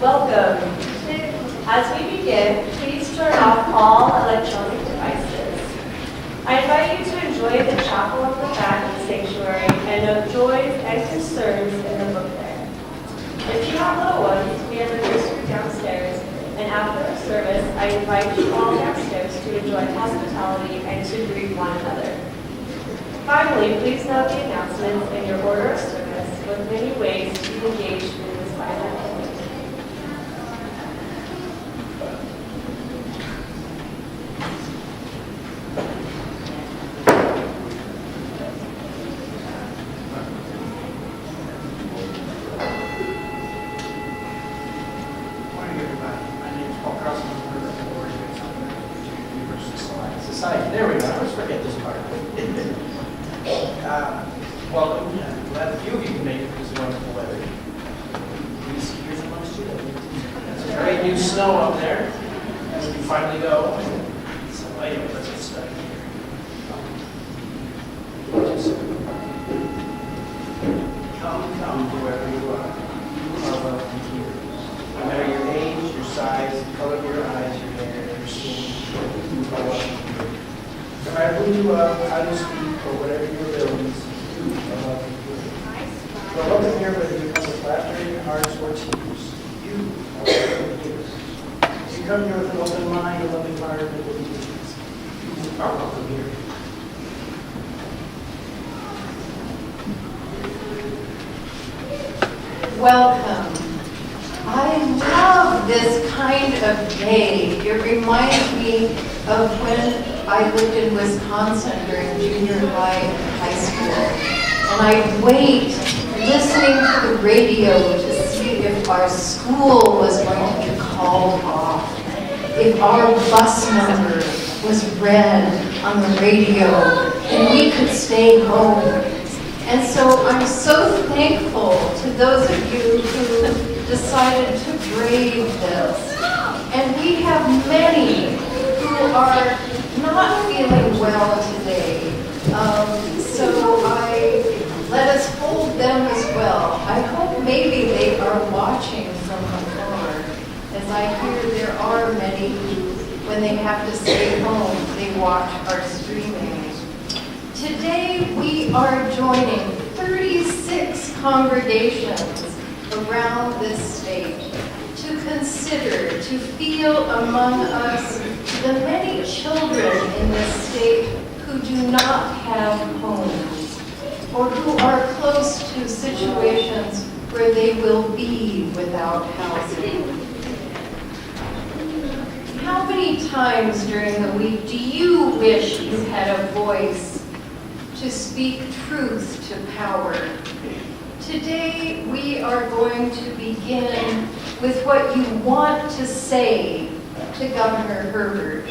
Welcome. As we begin, please turn off all electronic devices. I invite you to enjoy the chapel on the back of the sanctuary and note joys and concerns in the book there. If you have little ones, we have a nursery downstairs, and after the service, I invite you all downstairs to enjoy hospitality and to greet one another. Finally, please note the announcements in your order of service with many ways to engage in this vibrant day. There we go. I always forget this part. Well, I'm glad a few of you can make it because of wonderful weather. Here's amongst you. That's a great new snow up there as we finally go. So anyway, let's get started here. Come, whoever you are. You are welcome here. No matter your age, your size, the color of your eyes, your hair, your skin, you are welcome here. No matter who you are, how you speak, or whatever your abilities, you are welcome here. You are welcome here whether you come with laughter in your hearts or tears. You are welcome here. If you come here with an open mind, a loving heart, and believers, you are welcome here. Welcome. I love this kind of day. It reminds me of when I lived in Wisconsin during junior high and high school. And I'd wait, listening to the radio to see if our school was going to be called off, if our bus number was read on the radio, and we could stay home. And so I'm so thankful to those of you who decided to brave this. And we have many who are not feeling well today. So let us hold them as well. I hope maybe they are watching from afar, as I hear there are many who, when they have to stay home, they watch our streaming. Today we are joining 36 congregations around this state to consider, to feel among us the many children in this state who do not have homes or who are close to situations where they will be without housing. How many times during the week do you wish you had a voice to speak truth to power? Today, we are going to begin with what you want to say to Governor Herbert.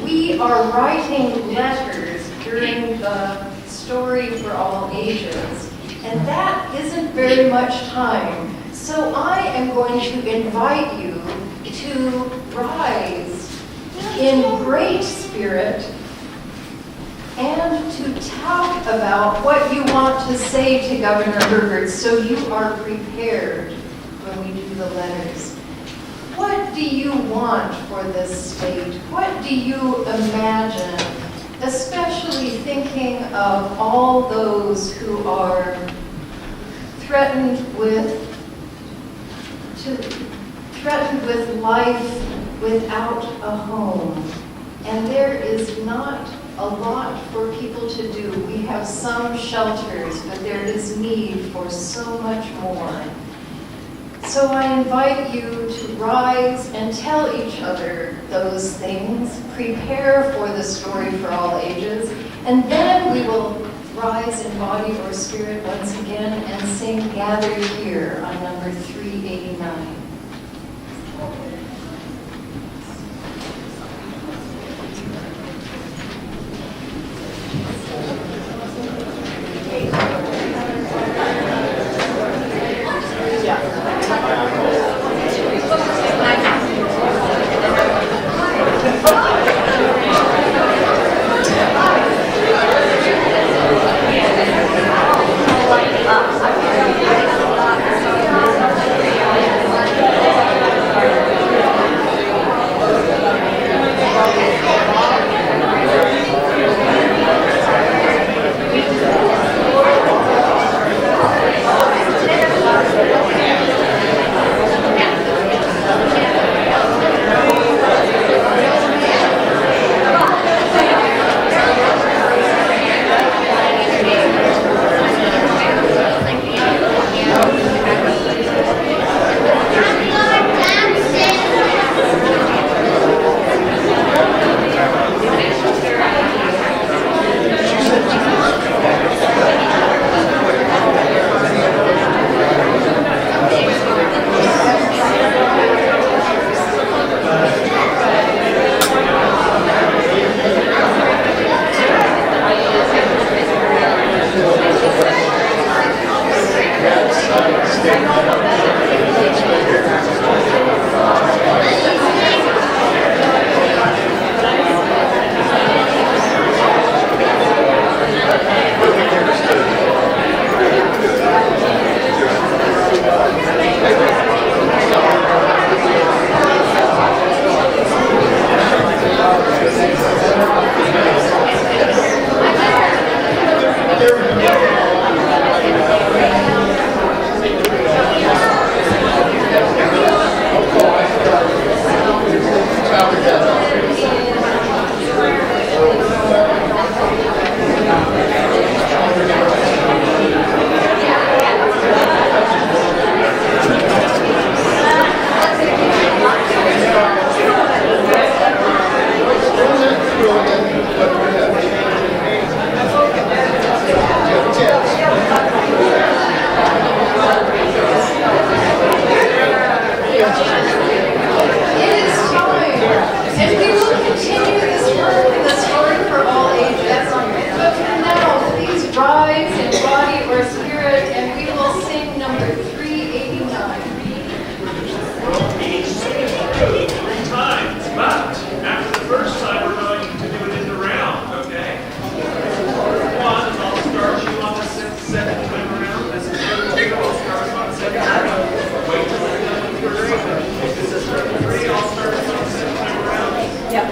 We are writing letters during the Story for All Ages, and that isn't very much time. So I am going to invite you to rise in great spirit and to talk about what you want to say to Governor Herbert so you are prepared when we do the letters. What do you want for this state? What do you imagine, especially thinking of all those who are threatened with life without a home? And there is not a lot for people to do. We have some shelters, but there is need for so much more. So I invite you to rise and tell each other those things, prepare for the Story for All Ages, and then we will rise in body or spirit once again and sing Gather Here on number 389. body or spirit, and we will sing number 389. Each sing through 3 times, but after the first time, we're going to do it in the round, okay? One, and I'll start you on the second time around. This is two, I'll start on the second time around. Wait till we're done with the first time. If this is number 3, I'll start on the second time around. Yep.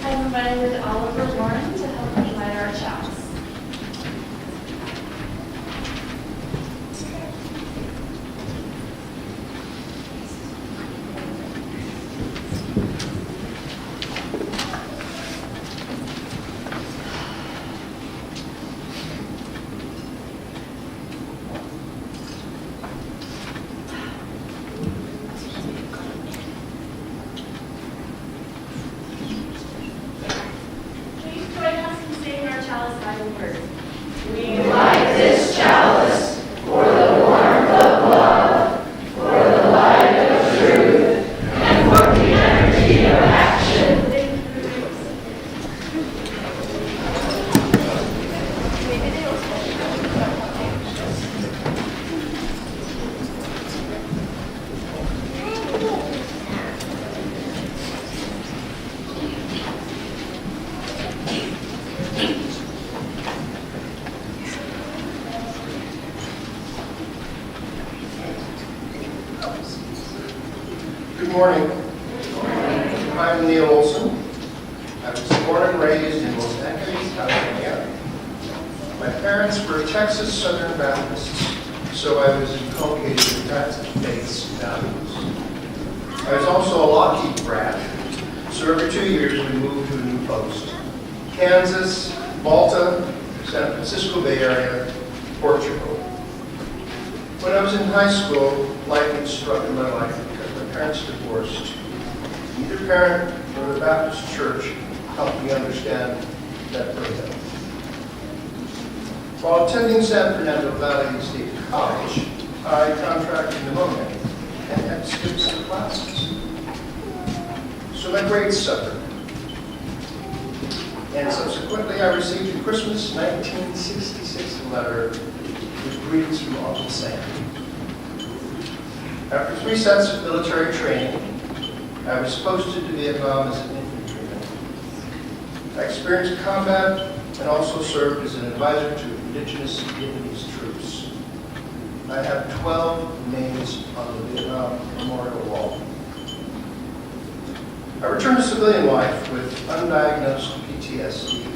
I've invited Oliver Warren to help me light our chalice. Please join us in saying our chalice Bible verse. We light this chalice for the warmth of love, for the light of truth, and for the energy of action. Good morning. I'm Neil Olson. I was born and raised in Los Angeles, California. My parents were Texas Southern Baptists, so I was inculcated in that faith's values. I was also a Lockheed brat, so every 2 years we moved to a new post. Kansas, Malta, San Francisco Bay Area, Portugal. When I was in high school, lightning struck in my life because my parents divorced. Neither parent nor the Baptist church helped me understand that breakup. While attending San Fernando Valley State College, I contracted pneumonia and had to skip some classes. So my grades suffered. And subsequently, I received in Christmas 1966 a letter with greetings from Uncle Sam. After 3 sets of military training, I was posted to Vietnam as an infantryman. I experienced combat and also served as an advisor to indigenous Vietnamese troops. I have 12 names on the Vietnam Memorial Wall. I returned to civilian life with undiagnosed PTSD,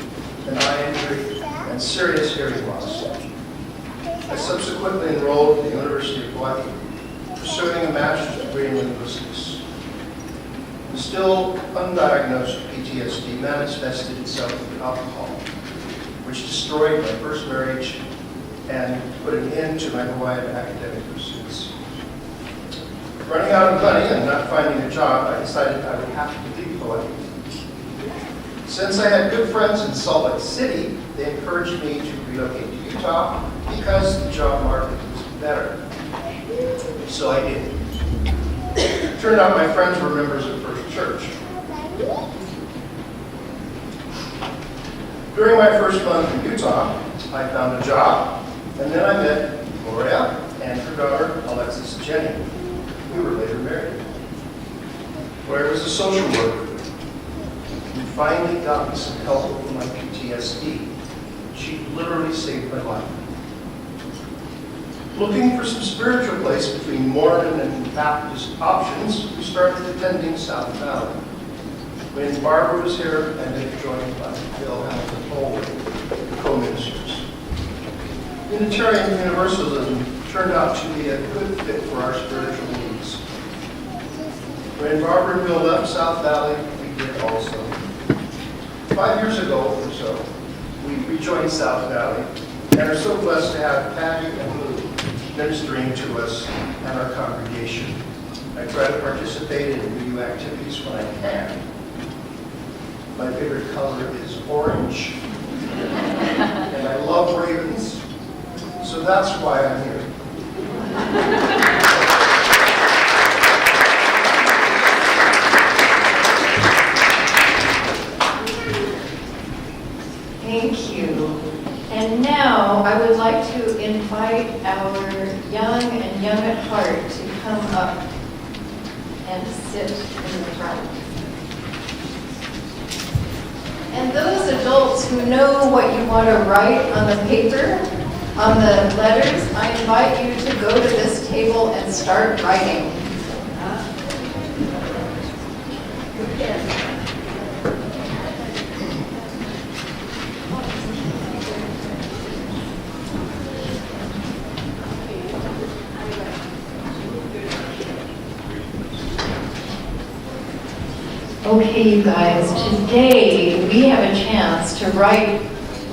an eye injury, and serious hearing loss. I subsequently enrolled at the University of Hawaii, pursuing a master's degree in linguistics. The still undiagnosed PTSD manifested itself in alcohol, which destroyed my first marriage and put an end to my Hawaiian academic pursuits. Running out of money and not finding a job, I decided I would have to leave Hawaii. Since I had good friends in Salt Lake City, they encouraged me to relocate to Utah because the job market was better. So I did. It turned out my friends were members of First Church. During my first month in Utah, I found a job, and then I met Gloria and her daughter, Alexis Jenny. We were later married. Gloria was a social worker who finally got me some help with my PTSD. She literally saved my life. Looking for some spiritual place between Mormon and Baptist options, we started attending South Valley. When Barbara was here, and they joined by Bill Hamilton Holway, co-ministers. Unitarian Universalism turned out to be a good fit for our spiritual needs. When Barbara and Bill left South Valley, we did also. 5 years ago or so, we rejoined South Valley and are so blessed to have Patty and Lou ministering to us and our congregation. I try to participate in new activities when I can. My favorite color is orange, and I love ravens, so that's why I'm here. Thank you. And now I would like to invite our young and young at heart to come up and sit in the front. And those adults who know what you want to write on the paper, on the letters, I invite you to go to this table and start writing. Okay, you guys, today we have a chance to write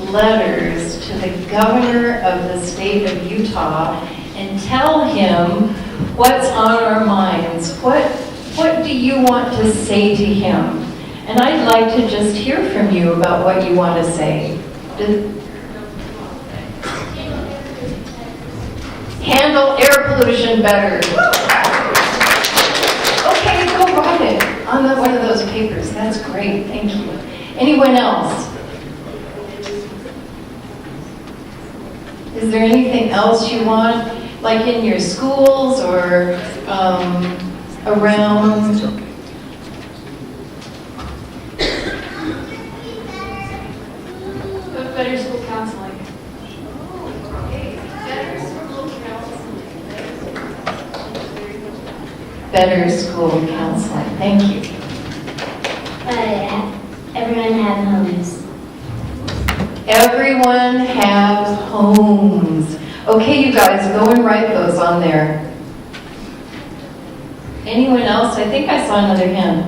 letters to the governor of the state of Utah and tell him what's on our minds. What do you want to say to him? And I'd like to just hear from you about what you want to say. Handle air pollution better. Okay, go write it on one of those papers. That's great, thank you. Anyone else? Is there anything else you want, like in your schools or around? Better school counseling. Better school counseling, thank you. Everyone have homes. Everyone has homes. Okay, you guys, go and write those on there. Anyone else? I think I saw another hand.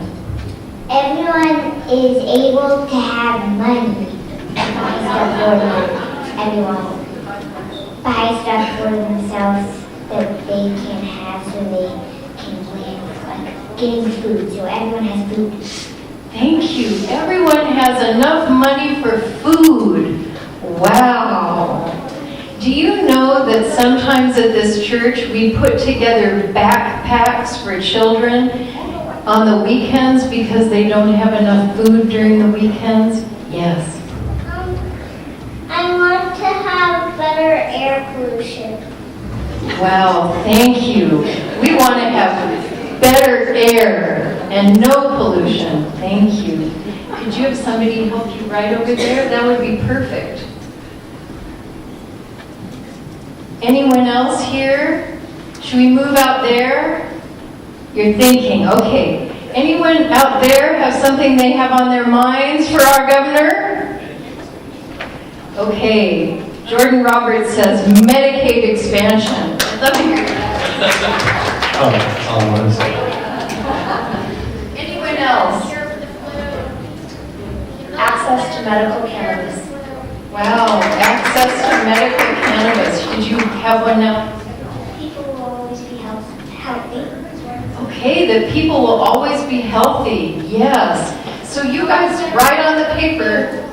Everyone is able to have money. Buy stuff for them. Everyone. Buy stuff for themselves that they can have so they can live. Like getting food, so everyone has food. Thank you. Everyone has enough money for food. Wow. Do you know that sometimes at this church we put together backpacks for children on the weekends because they don't have enough food during the weekends? Yes. I want to have better air pollution. Wow, thank you. We want to have better air and no pollution. Thank you. Could you have somebody help you right over there? That would be perfect. Anyone else here? Should we move out there? You're thinking, okay. Anyone out there have something they have on their minds for our governor? Okay. Jordan Roberts says Medicaid expansion. I'd love to hear that. Oh, that's all I want to say. Anyone else? Access to medical cannabis. Wow, access to medical cannabis. Did you have one now? People will always be healthy. Okay, that people will always be healthy. Yes. So you guys write on the paper.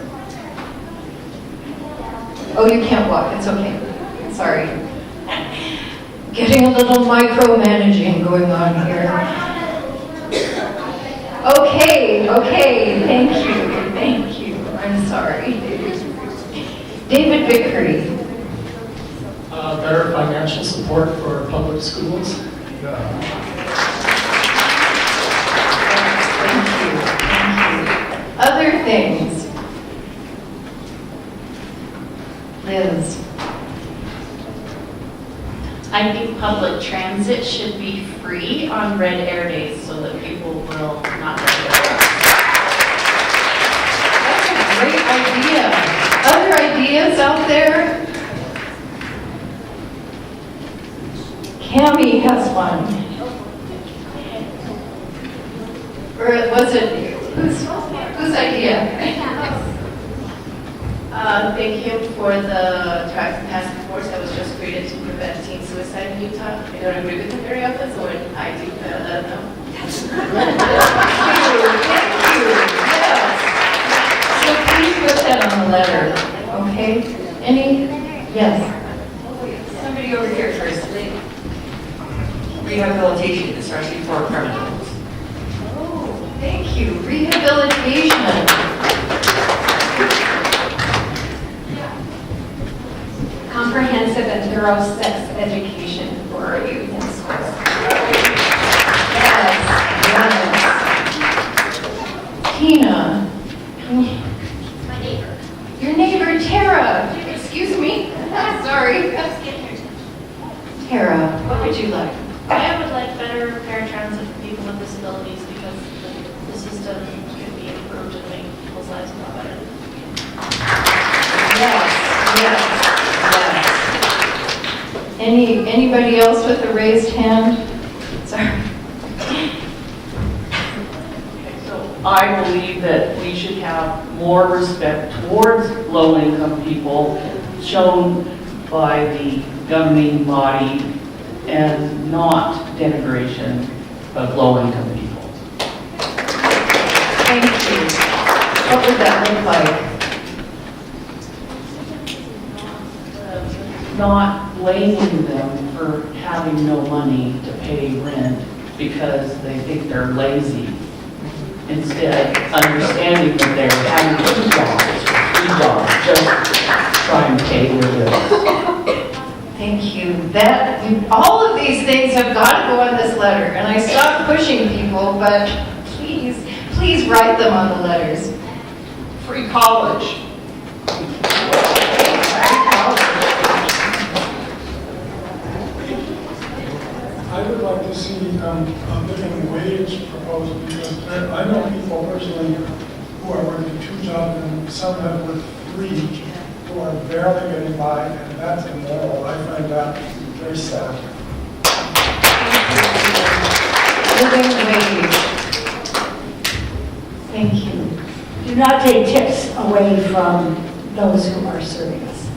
Oh, you can't walk. It's okay. Sorry. Getting a little micromanaging going on here. Okay. Thank you. I'm sorry. David Vickery. Better financial support for public schools. Thank you. Thank you. Other things. Liz. I think public transit should be free on red air days so that people will not get there. That's a great idea. Other ideas out there? Cammy has one. Or was it, whose idea? Thank you for the task force that was just created to prevent teen suicide in Utah. I don't agree with it very often, so I do let them know. Thank you, yes. So please put that on the letter, okay? Any, yes? Somebody over here first. Rehabilitation, especially for criminals. Oh, thank you, rehabilitation. Comprehensive and thorough sex education for our youth in schools. Yes, yes. Tina. My neighbor. Your neighbor, Tara. Excuse me. Sorry. Tara, what would you like? I would like better paratransit for people with disabilities because the system could be improved and make people's lives a lot better. Yes, yes, yes. Anybody else with a raised hand? Sorry. So I believe that we should have more respect towards low-income people shown by the governing body and not denigration of low-income people. Thank you. What would that look like? Not blaming them for having no money to pay rent because they think they're lazy. Instead, understanding that they're having 2 jobs, 3 jobs, just trying to pay their bills. Thank you. All of these things have got to go on this letter, and I stopped pushing people, but please write them on the letters. Free college. I would like to see a living wage proposed because I know people personally who are working 2 jobs and some have worked 3 who are barely getting by, and that's immoral. I find that very sad. Living wage. Thank you. Do not take tips away from those who are serving us.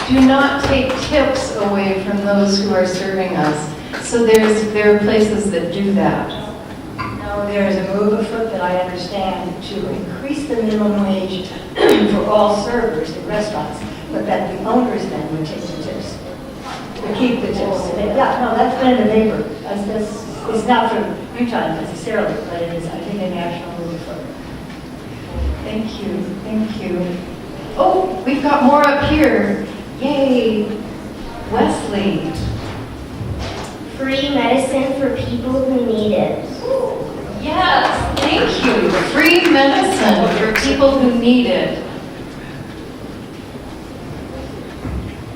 Do not take tips away from those who are serving us. So there are places that do that. No, there is a move afoot that I understand to increase the minimum wage for all servers in restaurants, but that the owners then would take the tips, to keep the tips. Yeah, no, that's been in the paper. It's not from Utah necessarily, but it is, I think, a national move afoot. Thank you, thank you. Oh, we've got more up here. Yay, Wesley. Free medicine for people who need it. Yes, thank you. Free medicine for people who need it.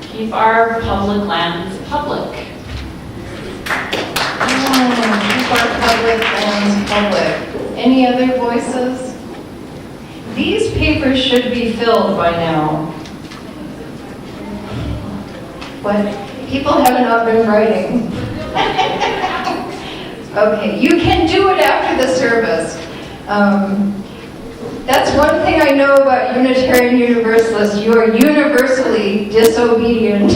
Keep our public lands public. Keep our public lands public. Any other voices? These papers should be filled by now. But people have not been writing. Okay, you can do it after the service. That's one thing I know about Unitarian Universalists. You are universally disobedient,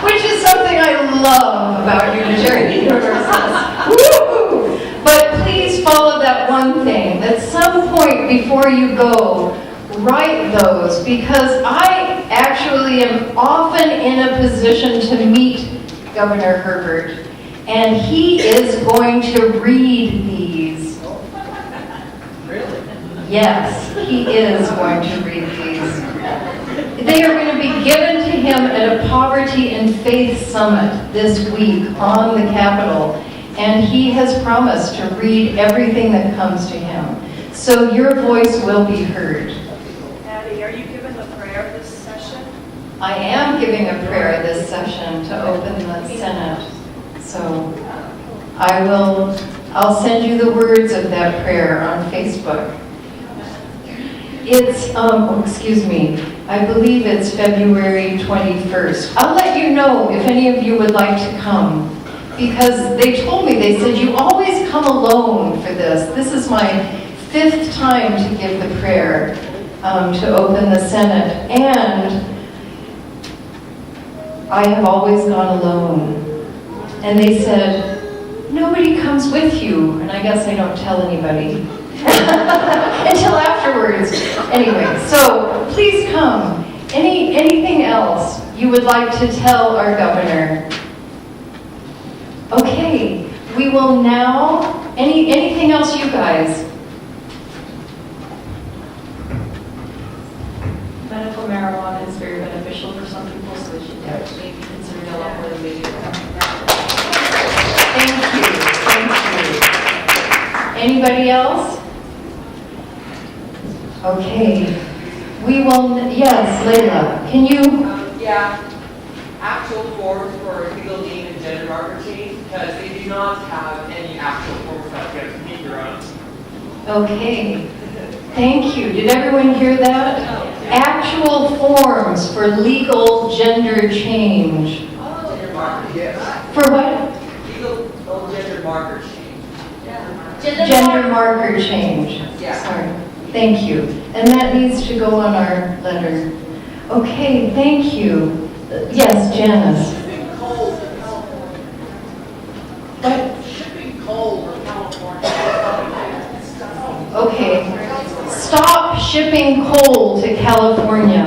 which is something I love about Unitarian Universalists. Woo! But please follow that one thing. At some point before you go, write those, because I actually am often in a position to meet Governor Herbert, and he is going to read these. Really? Yes, he is going to read these. They are going to be given to him at a Poverty and Faith Summit this week on the Capitol. And he has promised to read everything that comes to him. So your voice will be heard. Patty, are you given the prayer this session? I am giving a prayer this session to open the Senate. So I'll send you the words of that prayer on Facebook. It's, I believe it's February 21st. I'll let you know if any of you would like to come, because they told me, they said, you always come alone for this. This is my 5th time to give the prayer to open the Senate, and I have always gone alone. And they said, nobody comes with you, and I guess I don't tell anybody. Until afterwards. Anyway, so please come. Anything else you would like to tell our governor? Okay, we will now, anything else you guys? Medical marijuana is very beneficial for some people, so they should definitely be considered a lot more than they do. Thank you. Anybody else? Okay, we will, yes, Layla, can you? Yeah, actual forms for legal name and gender marker change, because they do not have any actual forms that you have to make your own. Okay, thank you. Did everyone hear that? Actual forms for legal gender change. Gender marker, yes. For what? Legal gender marker change. Gender marker change. Yeah. Sorry. Thank you. And that needs to go on our letter. Okay, thank you. Yes, Janice. Shipping coal to California. What? Shipping coal to California. Okay. Stop shipping coal to California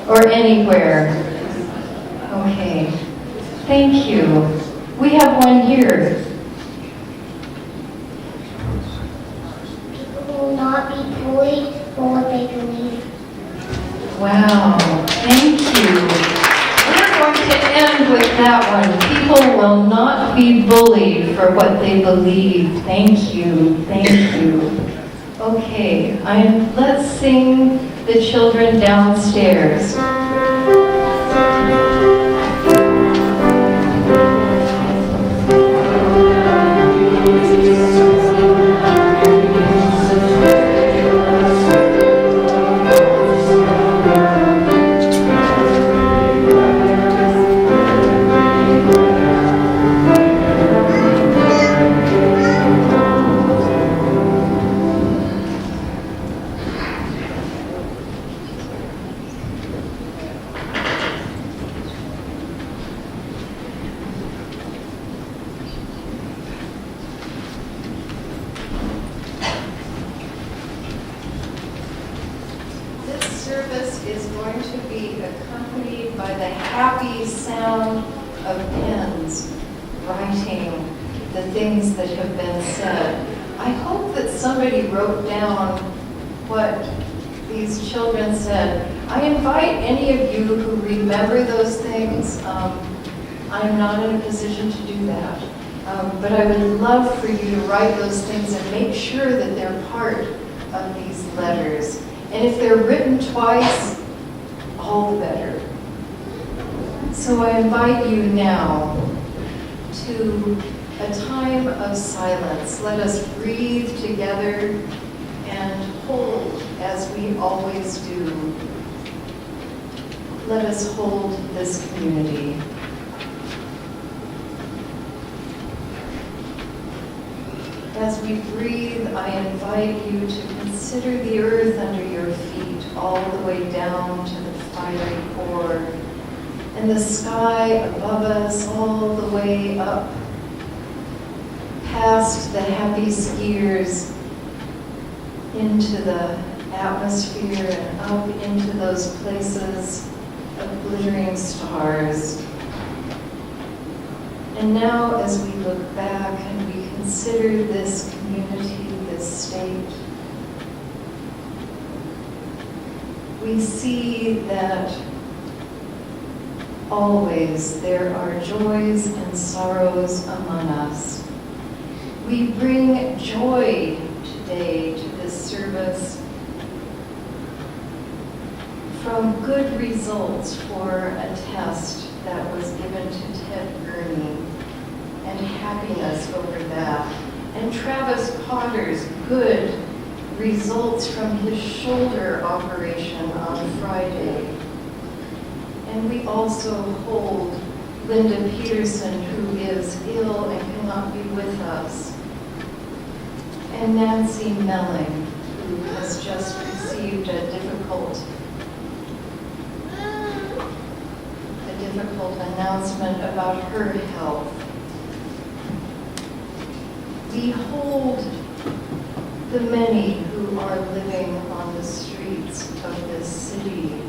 or anywhere. Okay. Thank you. We have one here. Will not be bullied for what they believe. Wow, thank you. We're going to end with that one. People will not be bullied for what they believe. Thank you, thank you. Okay, let's sing the children downstairs. Service is going to be accompanied by the happy sound of pens writing the things that have been said. I hope that somebody wrote down what these children said. I invite any of you who remember those things. I'm not in a position to do that. But I would love for you to write those things and make sure that they're part of these letters. And if they're written twice, all the better. So I invite you now to a time of silence. Let us breathe together and hold as we always do. Let us hold this community. As we breathe, I invite you to consider the earth under your feet all the way down to the fiery core, and the sky above us all the way up, past the happy skiers, into the atmosphere and up into those places of glittering stars. And now as we look back and we consider this community, this state, we see that always there are joys and sorrows among us. We bring joy today to this service from good results for a test that was given to Ted Gurney, and happiness over that. And Travis Potter's good results from his shoulder operation on Friday. And we also hold Linda Peterson, who is ill and cannot be with us, and Nancy Melling, who has just received a difficult announcement about her health. We hold the many who are living on the streets of this city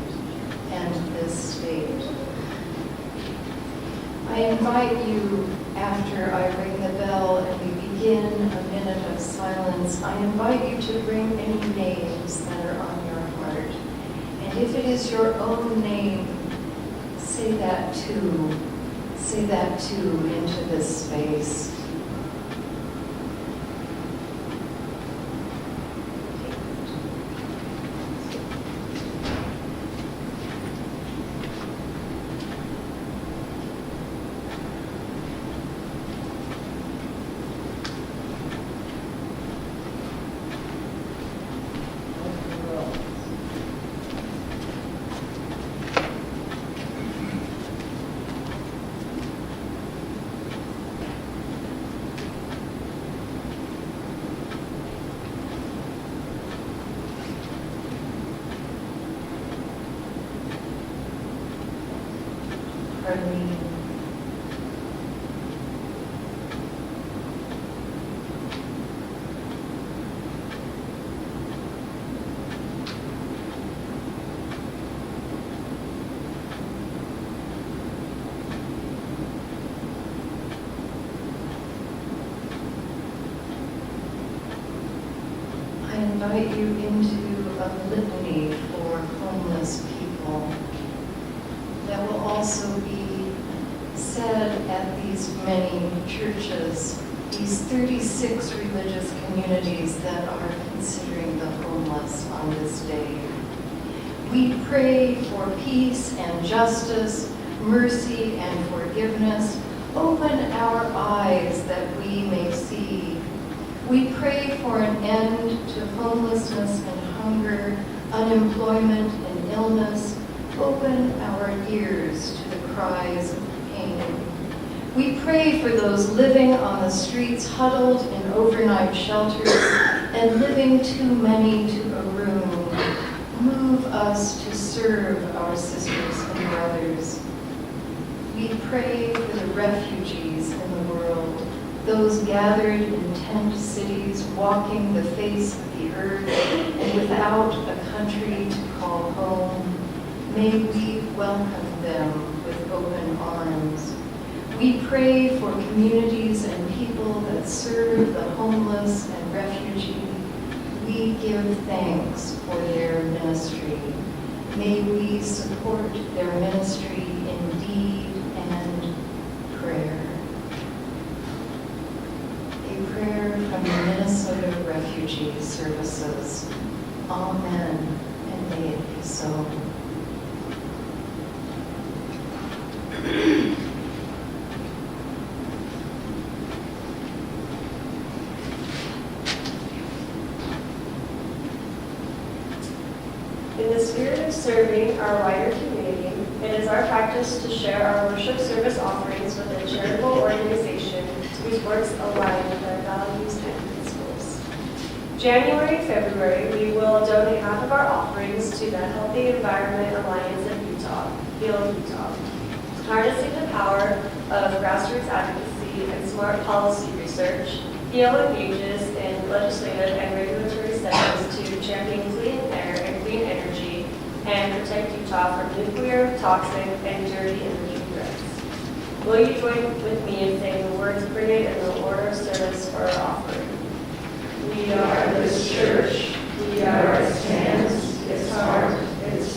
and this state. I invite you, after I ring the bell and we begin a minute of silence, I invite you to bring any names that are on your heart. And if it is your own name, say that too into this space. Arlene. I invite you into a litany for homeless people that will also be said at these many churches, these 36 religious communities that are considering the homeless on this day. We pray for peace and justice, mercy and forgiveness. Open our eyes that we may see. We pray for an end to homelessness and hunger, unemployment and illness. Open our ears to the cries of pain. We pray for those living on the streets, huddled in overnight shelters, and living too many to a room. Move us to serve our sisters and brothers. We pray for the refugees in the world, those gathered in tent cities, walking the face of the earth, and without a country to call home. May we welcome them with open arms. We pray for communities and people that serve the homeless and refugee. We give thanks for their ministry. May we support their ministry in deed and prayer. A prayer from the Minnesota Refugee Services. Amen, and may it be so. In the spirit of serving our wider community, it is our practice to share our worship service offerings with a charitable organization whose works align with our values and principles. January, February, we will donate half of our offerings to the Healthy Environment Alliance of Utah, Heal Utah, harnessing the power of grassroots advocacy and smart policy research. Heal engages in legislative and regulatory sessions to champion clean air and clean energy and protect Utah from nuclear, toxic, and dirty energy threats. Will you join with me in saying the words printed in the order of service for our offering? We are this church. We are its hands, its heart, its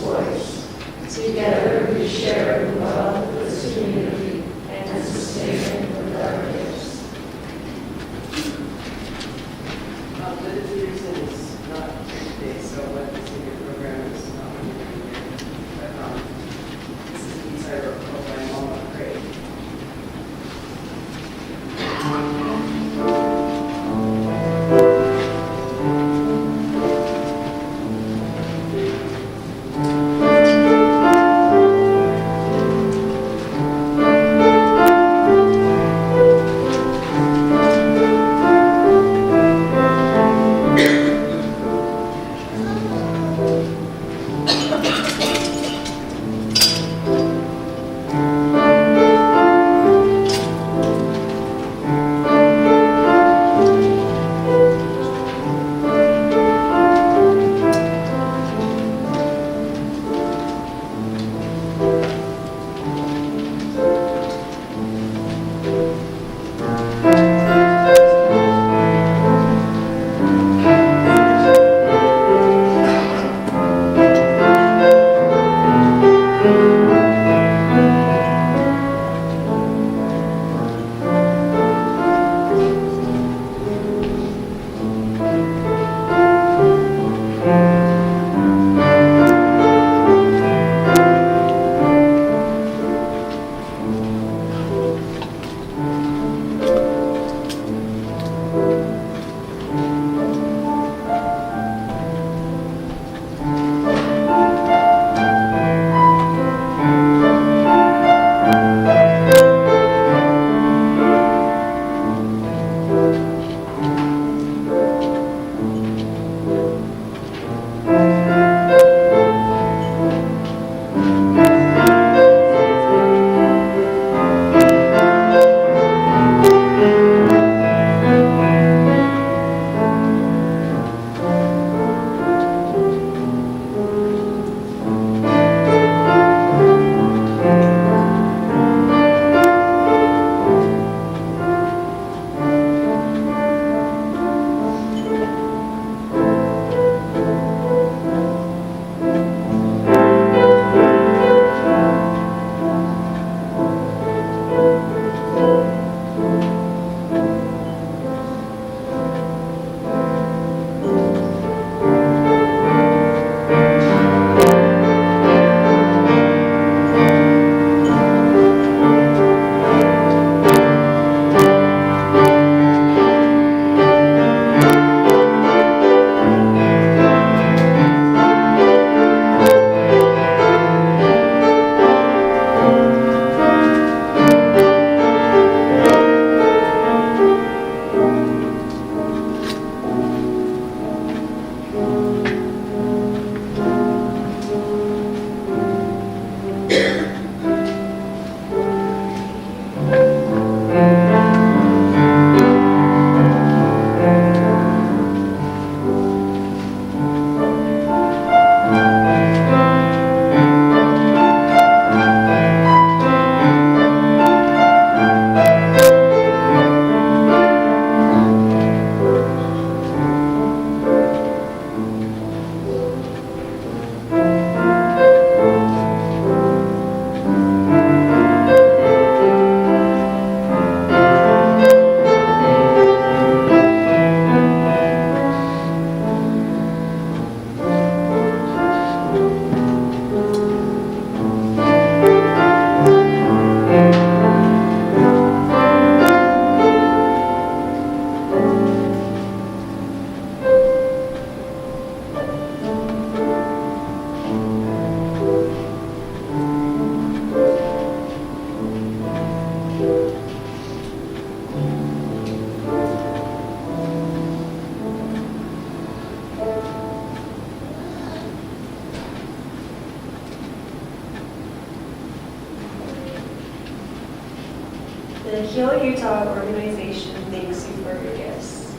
The Heal Utah organization thanks you for your gifts.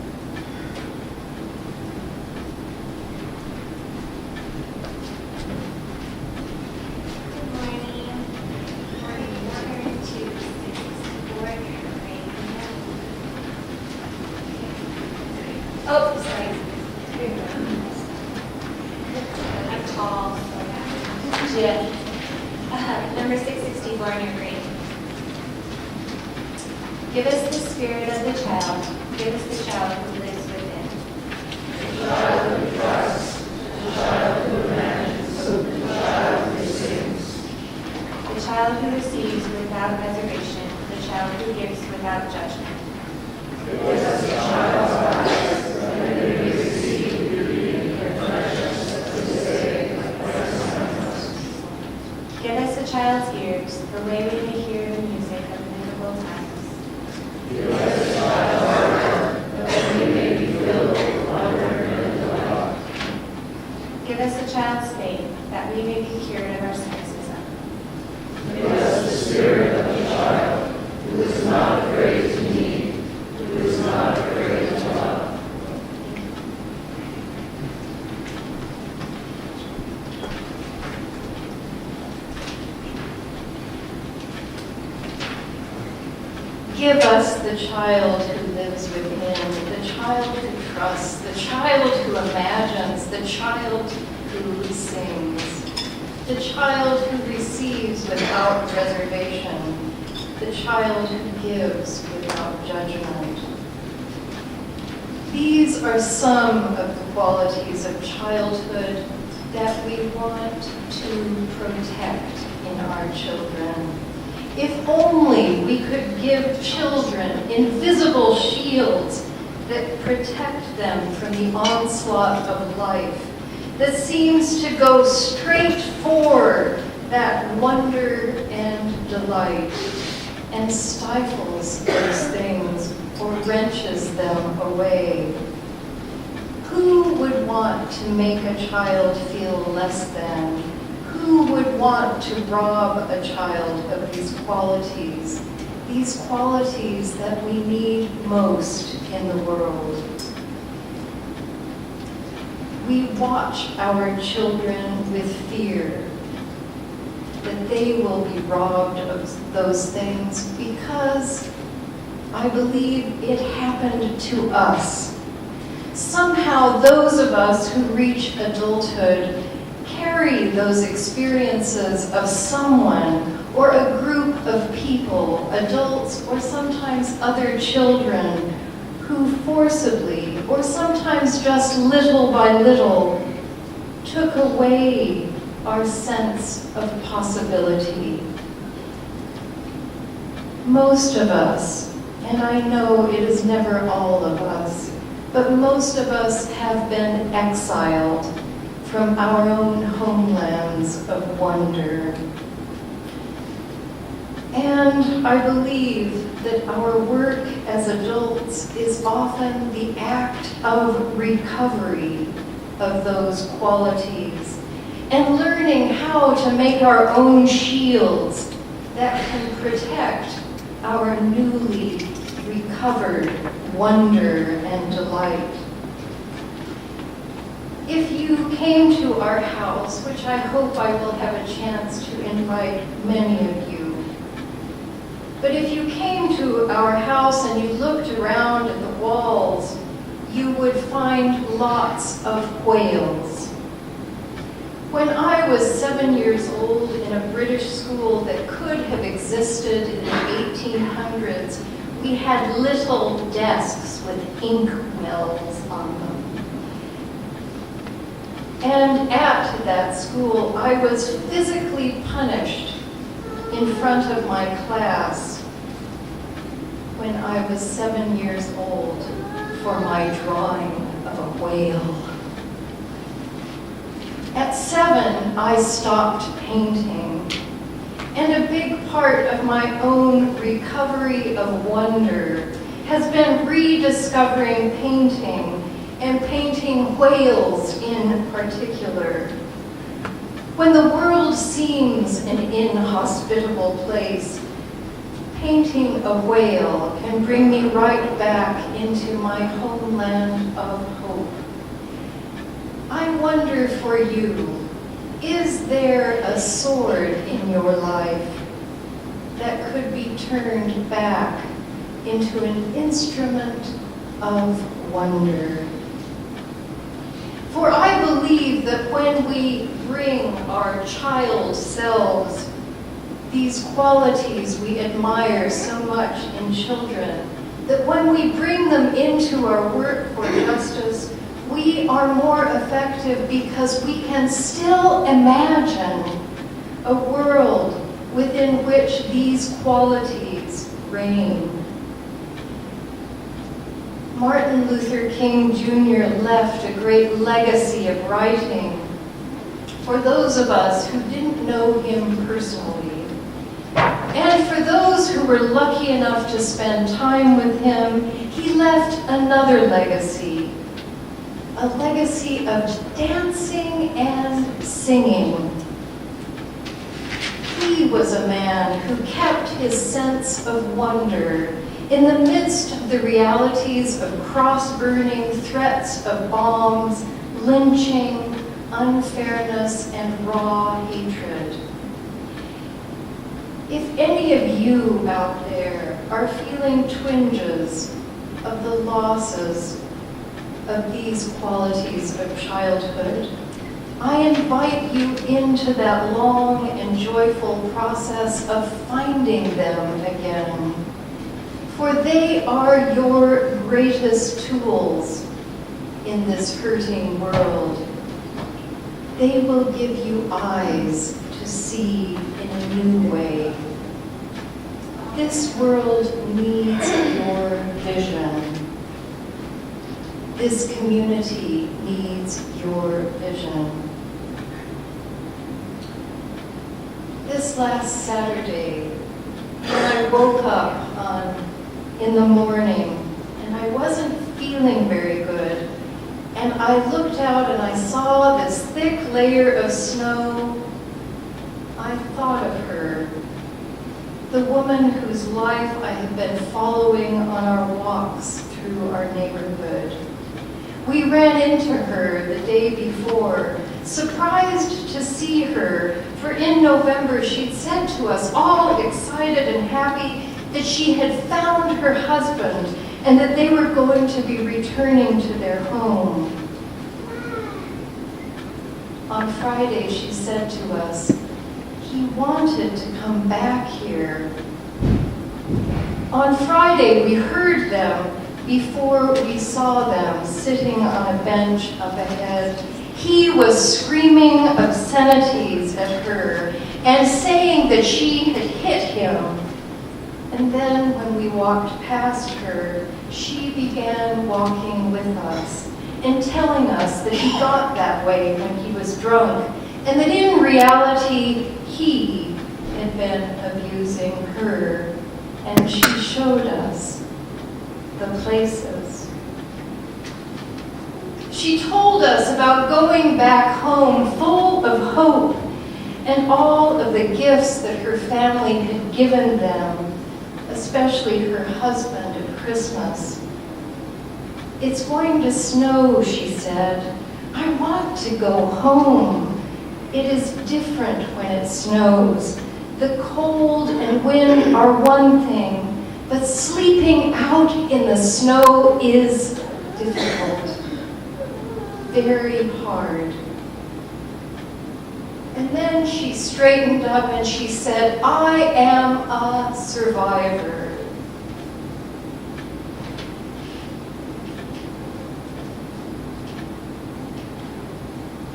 Good morning. Morning 10264 Oh, sorry. I'm tall, so yeah. Number 664 in your grade. Give us the spirit of the child. Give us the child who lives within. The child who trusts, the child who imagines, the child who sings. The child who receives without reservation, the child who gives without judgment. Give us the child's eyes, that they may receive beauty and perfection, to say, give us the child's ears, the way we may hear the music of mythical times. Give us the child's heart, that we may be filled with wonder and delight. Give us the child's faith, that we may be cured of our cynicism. Give us the spirit of the child, who is not afraid to need, who is not afraid to love. Give us the child who lives within, the child who trusts, the child who imagines, the child who sings, the child who receives without reservation, the child who gives without judgment. These are some of the qualities of childhood that we want to protect in our children. If only we could give children invisible shields that protect them from the onslaught of life, that seems to go straight for that wonder and delight, and stifles those things or wrenches them away. Who would want to make a child feel less than? Who would want to rob a child of these qualities that we need most in the world? We watch our children with fear that they will be robbed of those things because I believe it happened to us. Somehow those of us who reach adulthood carry those experiences of someone or a group of people, adults or sometimes other children, who forcibly or sometimes just little by little took away our sense of possibility. Most of us, and I know it is never all of us, but most of us have been exiled from our own homelands of wonder. And I believe that our work as adults is often the act of recovery of those qualities and learning how to make our own shields that can protect our newly recovered wonder and delight. If you came to our house, which I hope I will have a chance to invite many of you, but if you came to our house and you looked around at the walls, you would find lots of whales. When I was 7 years old in a British school that could have existed in the 1800s, we had little desks with ink wells on them. And at that school, I was physically punished in front of my class when I was 7 years old for my drawing of a whale. At 7, I stopped painting, and a big part of my own recovery of wonder has been rediscovering painting, and painting whales in particular. When the world seems an inhospitable place, painting a whale can bring me right back into my homeland of hope. I wonder for you, is there a sword in your life that could be turned back into an instrument of wonder? For I believe that when we bring our child selves, these qualities we admire so much in children, that when we bring them into our work for justice, we are more effective because we can still imagine a world within which these qualities reign. Martin Luther King Jr. left a great legacy of writing for those of us who didn't know him personally. And for those who were lucky enough to spend time with him, he left another legacy, a legacy of dancing and singing. He was a man who kept his sense of wonder in the midst of the realities of cross-burning threats of bombs, lynching, unfairness, and raw hatred. If any of you out there are feeling twinges of the losses of these qualities of childhood, I invite you into that long and joyful process of finding them again. For they are your greatest tools in this hurting world. They will give you eyes to see in a new way. This world needs your vision. This community needs your vision. This last Saturday, when I woke up in the morning and I wasn't feeling very good, and I looked out and I saw this thick layer of snow, I thought of her, the woman whose life I have been following on our walks through our neighborhood. We ran into her the day before, surprised to see her, for in November she'd said to us, all excited and happy, that she had found her husband and that they were going to be returning to their home. On Friday, she said to us, he wanted to come back here. On Friday, we heard them before we saw them sitting on a bench up ahead. He was screaming obscenities at her and saying that she had hit him. And then when we walked past her, she began walking with us and telling us that he got that way when he was drunk, and that in reality, he had been abusing her. And she showed us the places. She told us about going back home full of hope and all of the gifts that her family had given them, especially her husband at Christmas. It's going to snow, she said. I want to go home. It is different when it snows. The cold and wind are one thing, but sleeping out in the snow is difficult, very hard. And then she straightened up and she said, I am a survivor.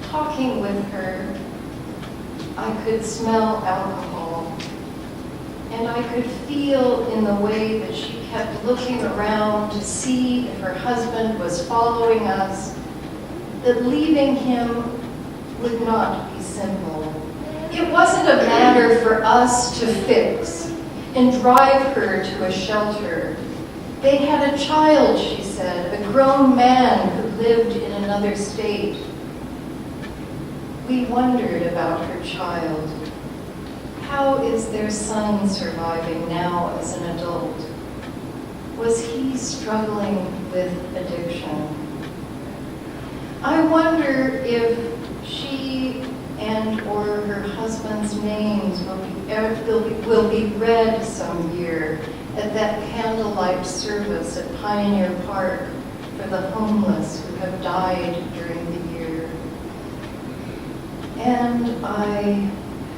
Talking with her, I could smell alcohol, and I could feel in the way that she kept looking around to see if her husband was following us, that leaving him would not be simple. It wasn't a matter for us to fix and drive her to a shelter. They had a child, she said, a grown man who lived in another state. We wondered about her child. How is their son surviving now as an adult? Was he struggling with addiction? I wonder if she and or her husband's names will be read some year at that candlelight service at Pioneer Park for the homeless who have died during the year. And I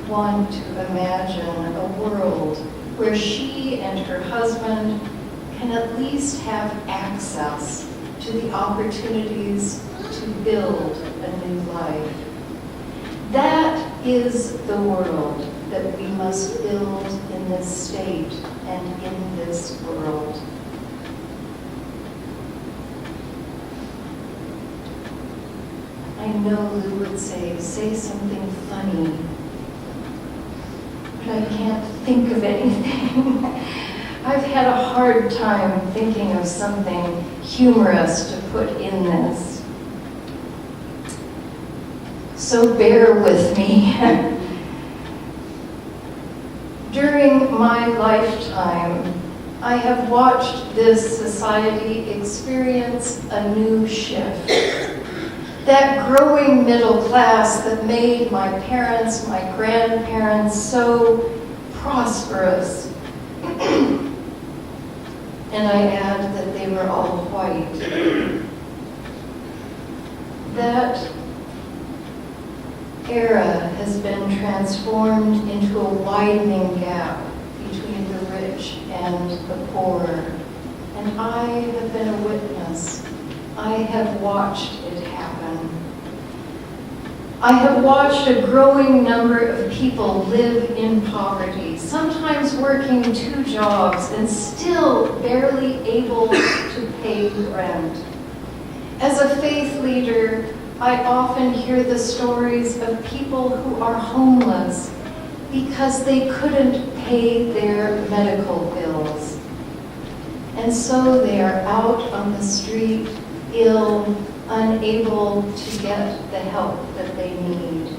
want to imagine a world where she and her husband can at least have access to the opportunities to build a new life. That is the world that we must build in this state and in this world. I know Lou would say something funny, but I can't think of anything. I've had a hard time thinking of something humorous to put in this. So bear with me. During my lifetime, I have watched this society experience a new shift. That growing middle class that made my parents, my grandparents so prosperous. And I add that they were all white. That era has been transformed into a widening gap between the rich and the poor. And I have been a witness. I have watched it happen. I have watched a growing number of people live in poverty, sometimes working 2 jobs and still barely able to pay rent. As a faith leader, I often hear the stories of people who are homeless because they couldn't pay their medical bills. And so they are out on the street, ill, unable to get the help that they need.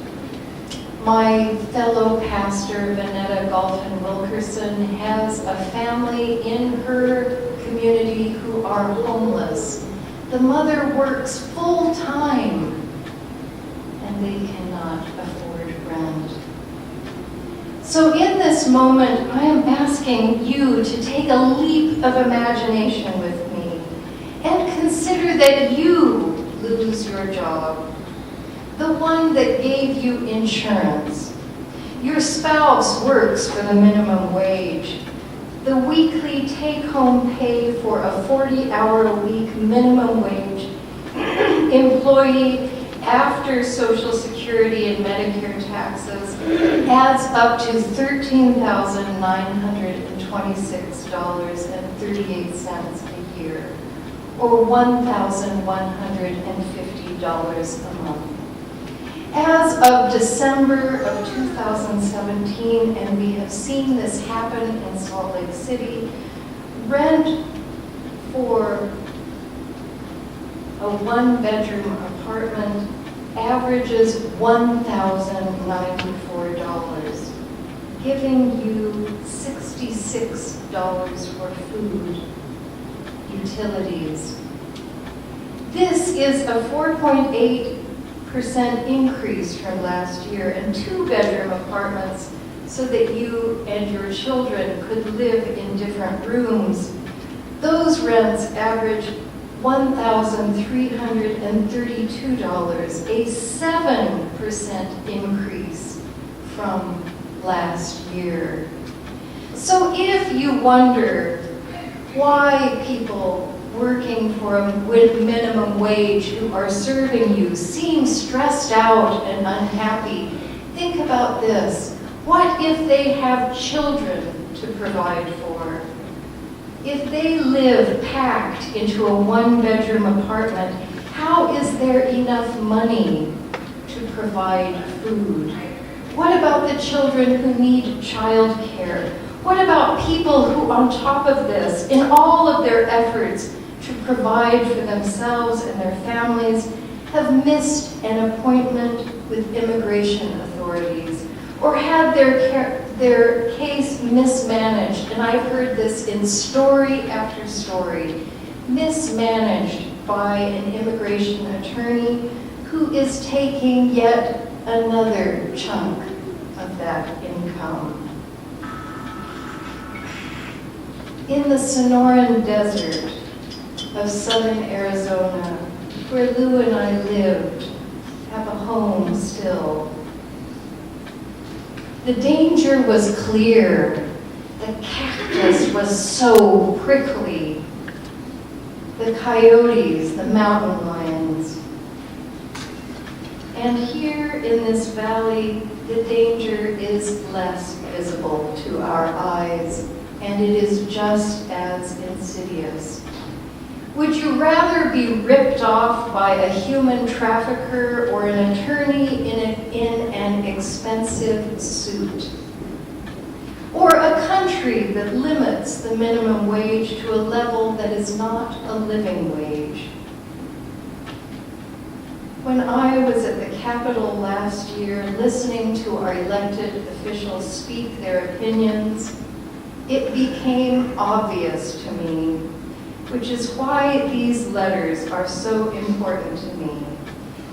My fellow pastor, Vanetta Galton Wilkerson, has a family in her community who are homeless. The mother works full time and they cannot afford rent. So in this moment, I am asking you to take a leap of imagination with me and consider that you lose your job, the one that gave you insurance. Your spouse works for the minimum wage. The weekly take-home pay for a 40-hour-a-week minimum wage employee after Social Security and Medicare taxes adds up to $13,926.38 a year, or $1,150 a month. As of December of 2017, and we have seen this happen in Salt Lake City, rent for a 1-bedroom apartment averages $1,094, giving you $66 for food, utilities. This is a 4.8% increase from last year, and 2-bedroom apartments so that you and your children could live in different rooms. Those rents average $1,332, a 7% increase from last year. So if you wonder why people working for a minimum wage who are serving you seem stressed out and unhappy, think about this. What if they have children to provide for? If they live packed into a 1-bedroom apartment, how is there enough money to provide food? What about the children who need child care? What about people who, on top of this, in all of their efforts to provide for themselves and their families, have missed an appointment with immigration authorities, or had their case mismanaged, and I've heard this in story after story, mismanaged by an immigration attorney who is taking yet another chunk of that income. In the Sonoran Desert of southern Arizona, where Lou and I lived, have a home still. The danger was clear. The cactus was so prickly. The coyotes, the mountain lions. And here in this valley, the danger is less visible to our eyes, and it is just as insidious. Would you rather be ripped off by a human trafficker or an attorney in an expensive suit? Or a country that limits the minimum wage to a level that is not a living wage? When I was at the Capitol last year listening to our elected officials speak their opinions, it became obvious to me, which is why these letters are so important to me.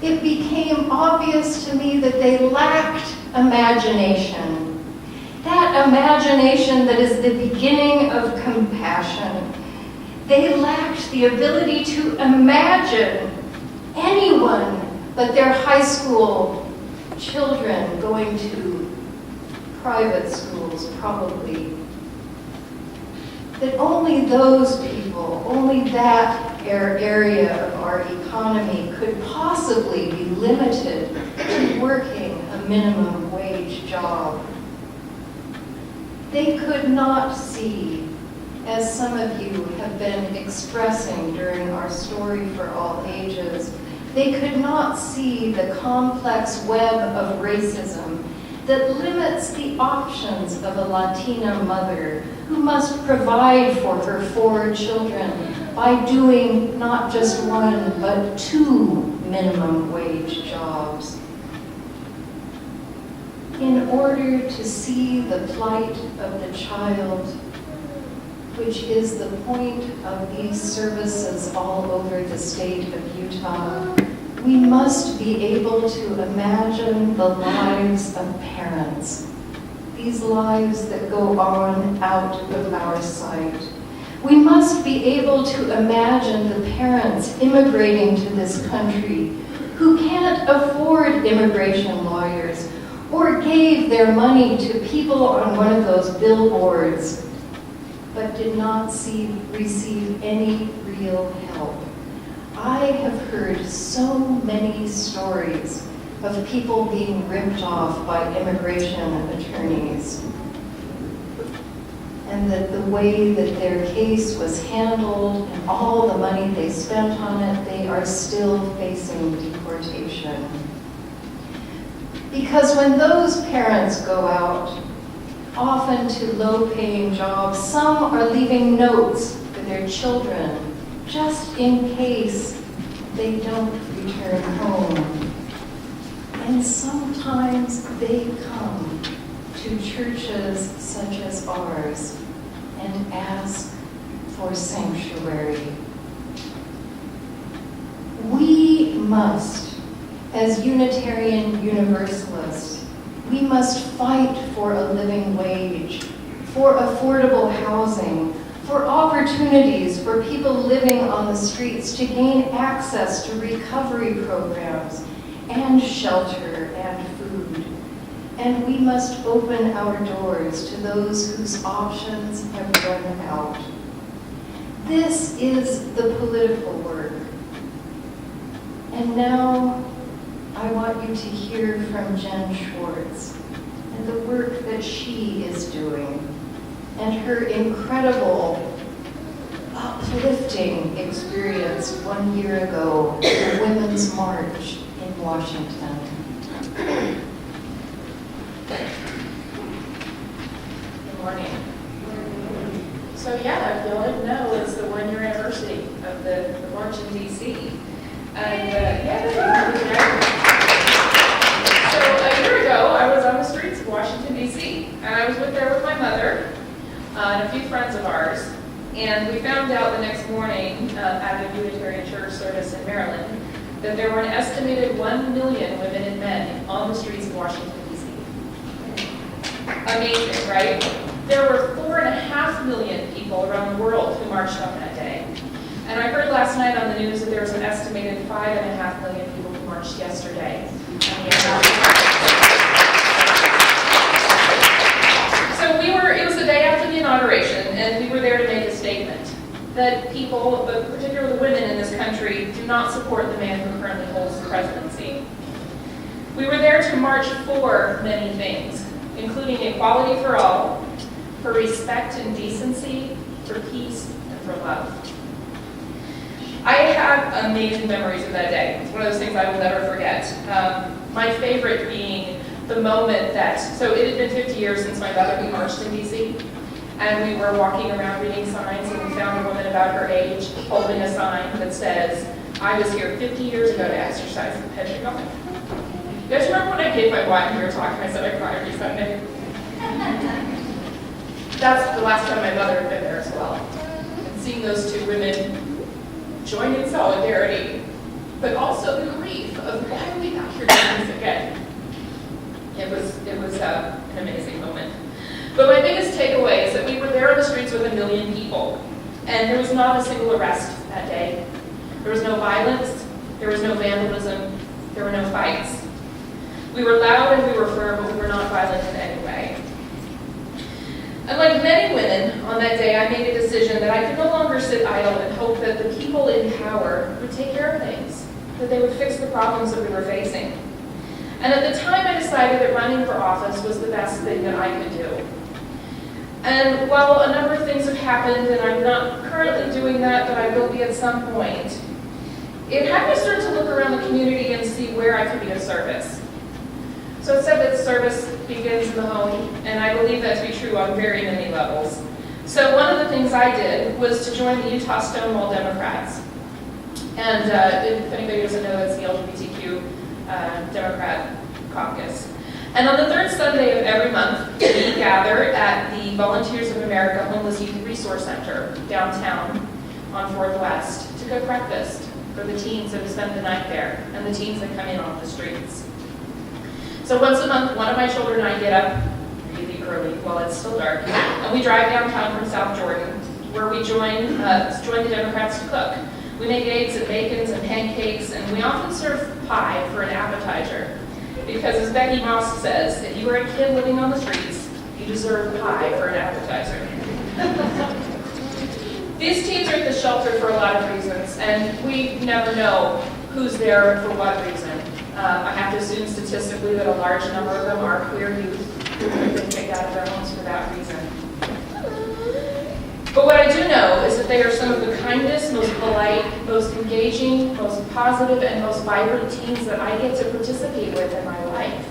It became obvious to me that they lacked imagination. That imagination that is the beginning of compassion. They lacked the ability to imagine anyone but their high school children going to private schools, probably. That only those people, only that area of our economy could possibly be limited to working a minimum wage job. They could not see, as some of you have been expressing during our Story for All Ages, they could not see the complex web of racism that limits the options of a Latina mother who must provide for her 4 children by doing not just 1, but 2 minimum wage jobs. In order to see the plight of the child, which is the point of these services all over the state of Utah, we must be able to imagine the lives of parents, these lives that go on out of our sight. We must be able to imagine the parents immigrating to this country who can't afford immigration lawyers or gave their money to people on one of those billboards but did not receive any real help. I have heard so many stories of people being ripped off by immigration attorneys, and that the way that their case was handled and all the money they spent on it, they are still facing deportation. Because when those parents go out, often to low-paying jobs, some are leaving notes for their children, just in case they don't return home. And sometimes they come to churches such as ours and ask for sanctuary. We must, as Unitarian Universalists, we must fight for a living wage, for affordable housing, for opportunities for people living on the streets to gain access to recovery programs and shelter and food. And we must open our doors to those whose options have run out. This is the political work. And now I want you to hear from Jen Schwartz and the work that she is doing, and her incredible, uplifting experience 1 year ago at the Women's March in Washington. Good morning. So yeah, if y'all didn't know, it's the 1-year anniversary of the March in DC. And so a year ago, I was on the streets of Washington. I was there with my mother and a few friends of ours, and we found out the next morning at a Unitarian church service in Maryland that there were an estimated 1 million women and men on the streets of Washington, D.C. Amazing, right? There were 4.5 million people around the world who marched on that day. And I heard last night on the news that there was an estimated 5.5 million people who marched yesterday. So it was the day after the inauguration, and we were there to make a statement that people, but particularly the women in this country, do not support the man who currently holds the presidency. We were there to march for many things, including equality for all, for respect and decency, for peace, and for love. I have amazing memories of that day. It's one of those things I will never forget. My favorite being the moment so it had been 50 years since my mother had marched in D.C., and we were walking around reading signs, and we found a woman about her age holding a sign that says, "I was here 50 years ago to exercise the Pentagon." You guys remember when I gave my wife here talk and I said I cry every Sunday? That's the last time my mother had been there as well. And seeing those two women join in solidarity, but also the grief of why are we back here doing this again? It was an amazing moment. But my biggest takeaway is that we were there on the streets with 1 million people, and there was not a single arrest that day. There was no violence, there was no vandalism, there were no fights. We were loud and we were firm, but we were not violent in any way. And like many women on that day, I made a decision that I could no longer sit idle and hope that the people in power would take care of things, that they would fix the problems that we were facing. And at the time, I decided that running for office was the best thing that I could do. And while a number of things have happened, and I'm not currently doing that, but I will be at some point, it had me start to look around the community and see where I could be of service. So it said that service begins in the home, and I believe that to be true on very many levels. So one of the things I did was to join the Utah Stonewall Democrats. And if anybody doesn't know, that's the LGBTQ Democrat caucus. And on the third Sunday of every month, we gather at the Volunteers of America Homeless Youth Resource Center downtown on 4th West to cook breakfast for the teens that have spent the night there and the teens that come in off the streets. So once a month, one of my children and I get up really early while it's still dark, and we drive downtown from South Jordan, where we join the Democrats to cook. We make eggs and bacons and pancakes, and we often serve pie for an appetizer. Because as Becky Moss says, if you are a kid living on the streets, you deserve pie for an appetizer. These teens are at the shelter for a lot of reasons, and we never know who's there for what reason. I have to assume statistically that a large number of them are queer youth who have been kicked out of their homes for that reason. But what I do know is that they are some of the kindest, most polite, most engaging, most positive, and most vibrant teens that I get to participate with in my life.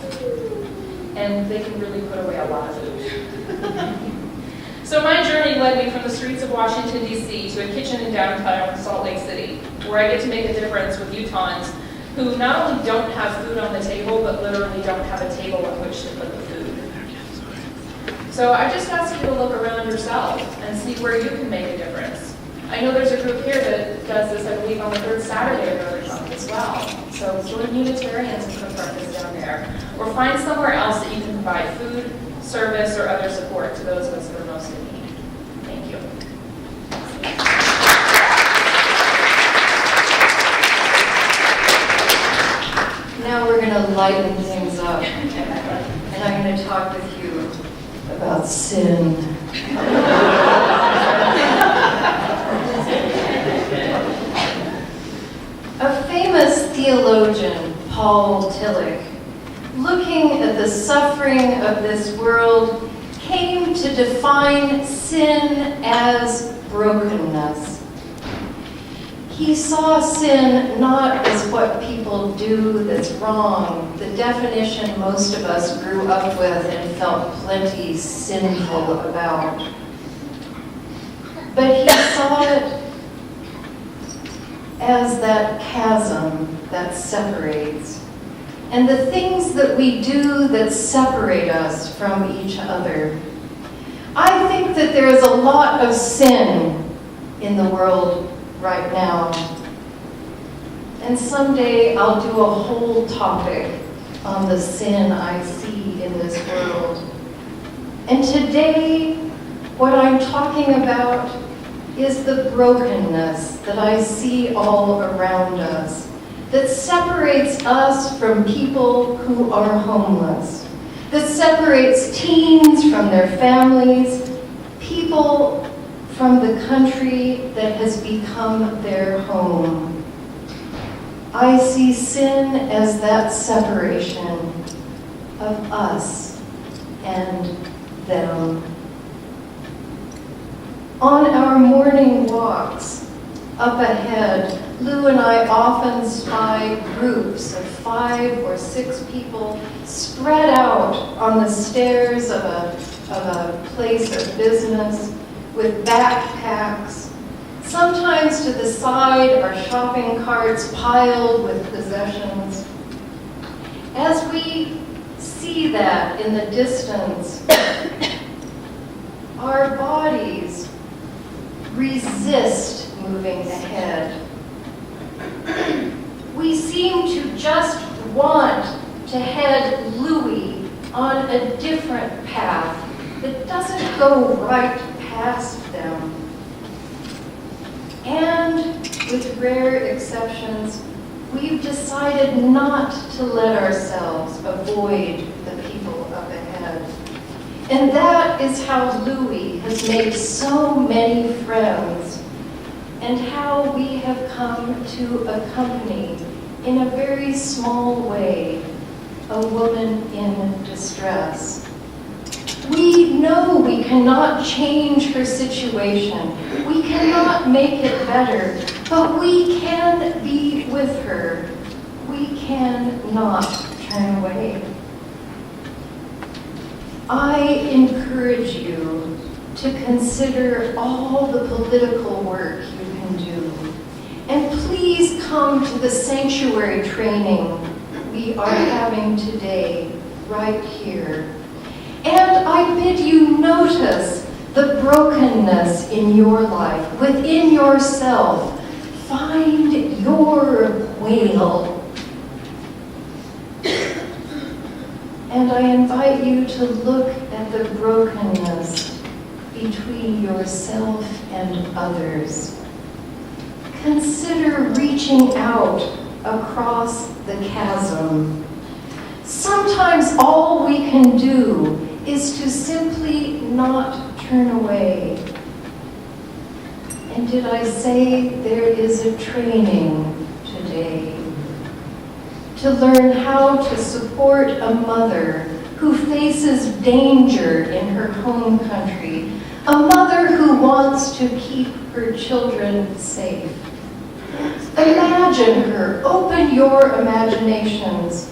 And they can really put away a lot of food. So my journey led me from the streets of Washington, D.C. to a kitchen in downtown Salt Lake City, where I get to make a difference with Utahns who not only don't have food on the table, but literally don't have a table on which to put the food. So I just ask you to look around yourself and see where you can make a difference. I know there's a group here that does this, I believe, on the third Saturday of every month as well. So join Unitarians and cook breakfast down there. Or find somewhere else that you can provide food, service, or other support to those of us that are most in need. Thank you. Now we're going to lighten things up, and I'm going to talk with you about sin. A famous theologian, Paul Tillich, looking at the suffering of this world, came to define sin as brokenness. He saw sin not as what people do that's wrong, the definition most of us grew up with and felt plenty sinful about. But he saw it as that chasm that separates, and the things that we do that separate us from each other. I think that there is a lot of sin in the world right now. And someday I'll do a whole topic on the sin I see in this world. And today, what I'm talking about is the brokenness that I see all around us, that separates us from people who are homeless, that separates teens from their families, people from the country that has become their home. I see sin as that separation of us and them. On our morning walks up ahead, Lou and I often spy groups of 5 or 6 people spread out on the stairs of a place of business with backpacks. Sometimes to the side are shopping carts piled with possessions. As we see that in the distance, our bodies resist moving ahead. We seem to just want to head Louis on a different path that doesn't go right past them. And with rare exceptions, we've decided not to let ourselves avoid the people up ahead. And that is how Louis has made so many friends, and how we have come to accompany, in a very small way, a woman in distress. We know we cannot change her situation. We cannot make it better, but we can be with her. We cannot turn away. I encourage you to consider all the political work you can do. And please come to the sanctuary training we are having today, right here. And I bid you notice the brokenness in your life, within yourself. Find your whale. And I invite you to look at the brokenness between yourself and others. Consider reaching out across the chasm. Sometimes all we can do is to simply not turn away. And did I say there is a training today to learn how to support a mother who faces danger in her home country, a mother who wants to keep her children safe? Imagine her, open your imaginations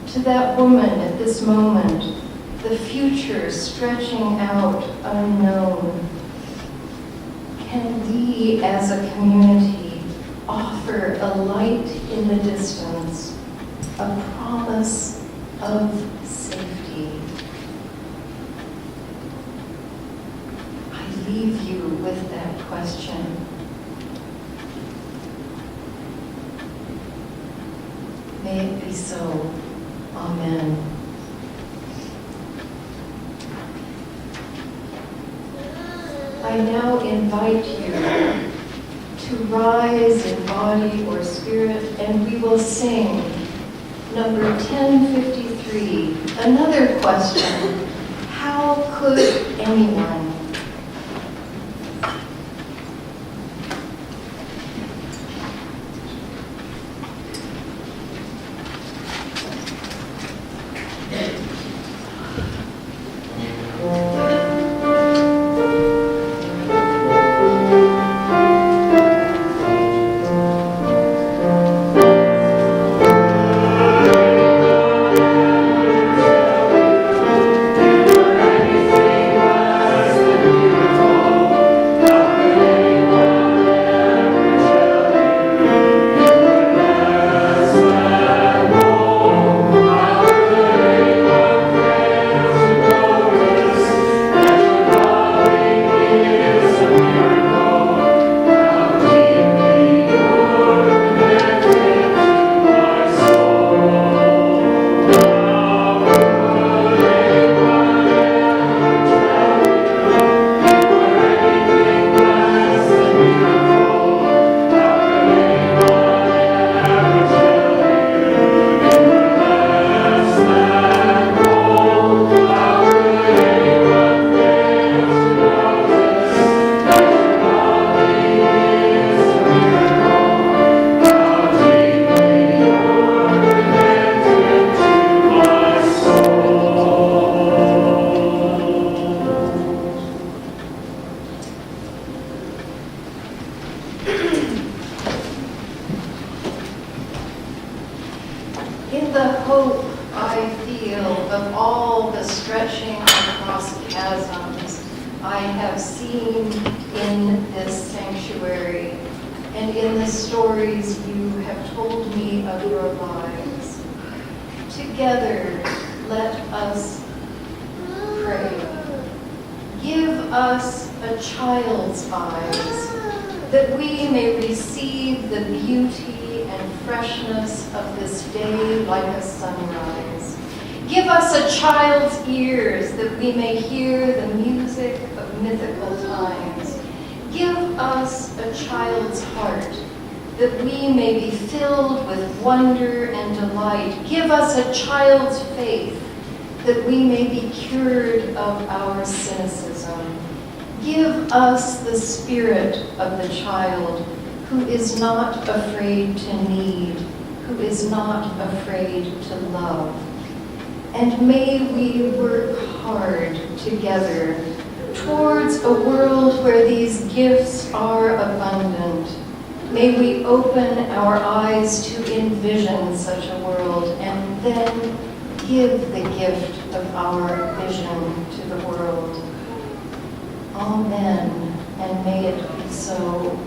to that woman at this moment, the future stretching out unknown. Can we as a community offer a light in the distance, a promise of safety? I leave you with that question. May it be so. Amen. I now invite you to rise in body or spirit, and we will sing number 1053. Another question: how could anyone? Thank you. stretching across chasms I have seen in this sanctuary and in the stories you have told me of your lives. Together, let us pray. Give us a child's eyes, that we may receive the beauty and freshness of this day like a sunrise. Give us a child's ears, that we may hear the music of mythical times. Give us a child's heart, that we may be filled with wonder and delight. Give us a child's faith, that we may be cured of our cynicism. Give us the spirit of the child, who is not afraid to need, who is not afraid to love. And may we work hard together towards a world where these gifts are abundant. May we open our eyes to envision such a world and then give the gift of our vision to the world. Amen, and may it be so.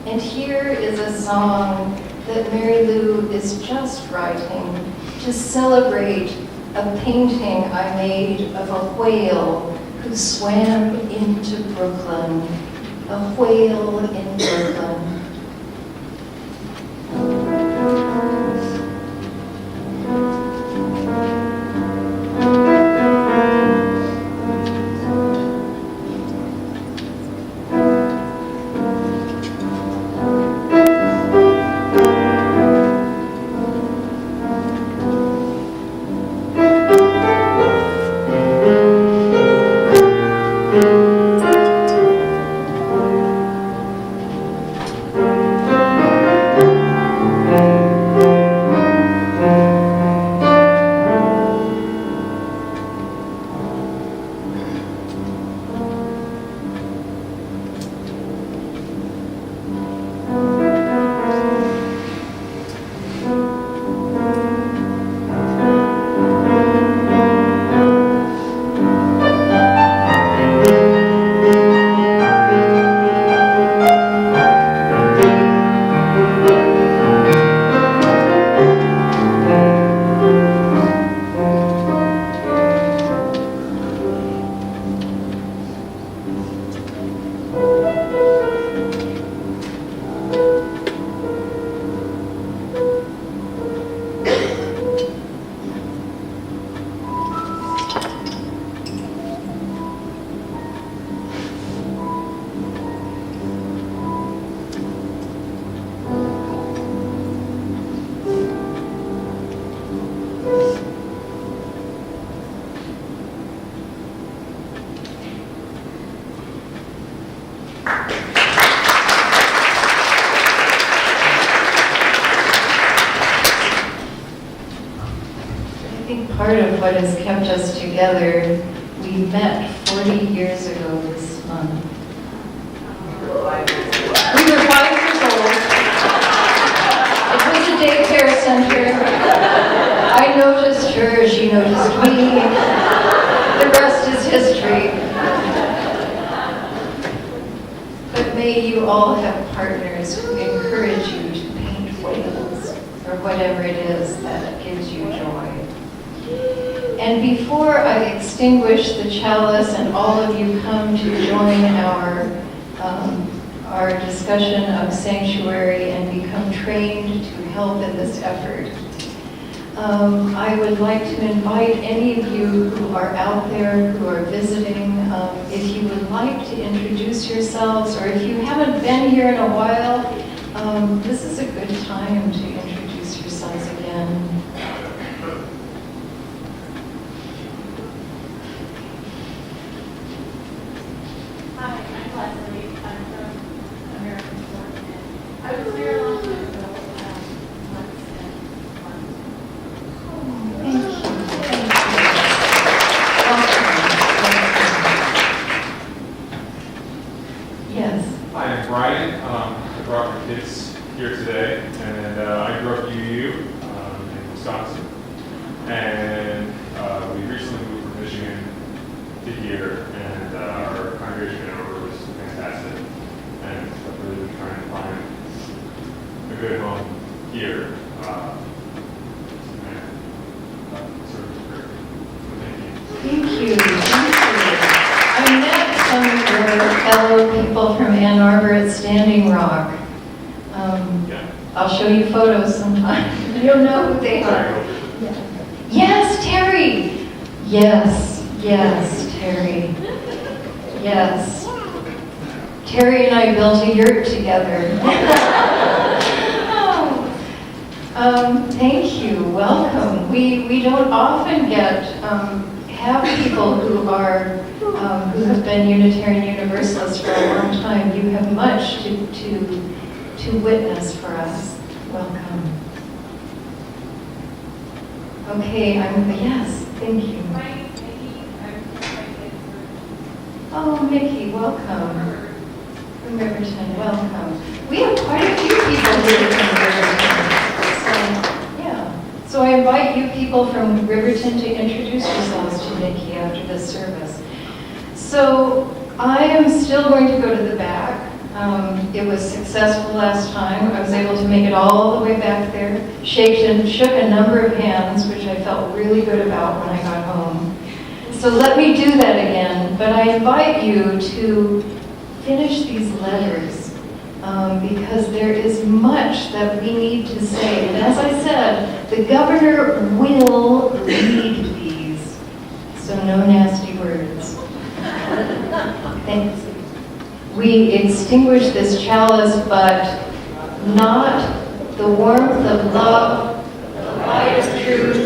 And here is a song that Mary Lou is just writing to celebrate a painting I made of a whale who swam into Brooklyn. A whale in Brooklyn. Part of what has kept us together, we met 40 years ago this month. We were 5 years old. It was a daycare center. I noticed her, she noticed me. The rest is history. But may you all have partners who encourage you to paint whales, or whatever it is that gives you joy. And before I extinguish the chalice and all of you come to join our discussion of sanctuary and become trained to help in this effort, I would like to invite any of you who are out there, who are visiting, if you would like to introduce yourselves, or if you haven't been here in a while, this is a good time to introduce yourselves again. Hi, I'm Leslie. I'm from American Fork. I was here a long time ago, months and months. Thank you. Yes. Hi, I'm Brian. I brought my kids here today, and I grew up UU in Wisconsin. And we recently moved from Michigan here, and our congregation in Ann Arbor was fantastic. And I'm really trying to find a good home here. Thank you. I met some of your fellow people from Ann Arbor at Standing Rock. I'll show you photos sometime. You'll know who they are. Yes, Terry. Yes, Terry. Yes. Terry and I built a yurt together. Thank you. Welcome. We don't often have people who have been Unitarian Universalists for a long time. You have much to witness for us. Welcome. Okay, yes, thank you. My name's Mickey. I'm from Riverton. Oh, Mickey, welcome. From Riverton, welcome. We have quite a few people here from Riverton. So I invite you people from Riverton to introduce yourselves to Mickey after this service. So I am still going to go to the back. It was successful last time. I was able to make it all the way back there. Shook a number of hands, which I felt really good about when I got home. So let me do that again, but I invite you to finish these letters. Because there is much that we need to say. And as I said, the governor will read these. So no nasty words. Thanks. We extinguish this chalice, but not the warmth of love, the light of truth,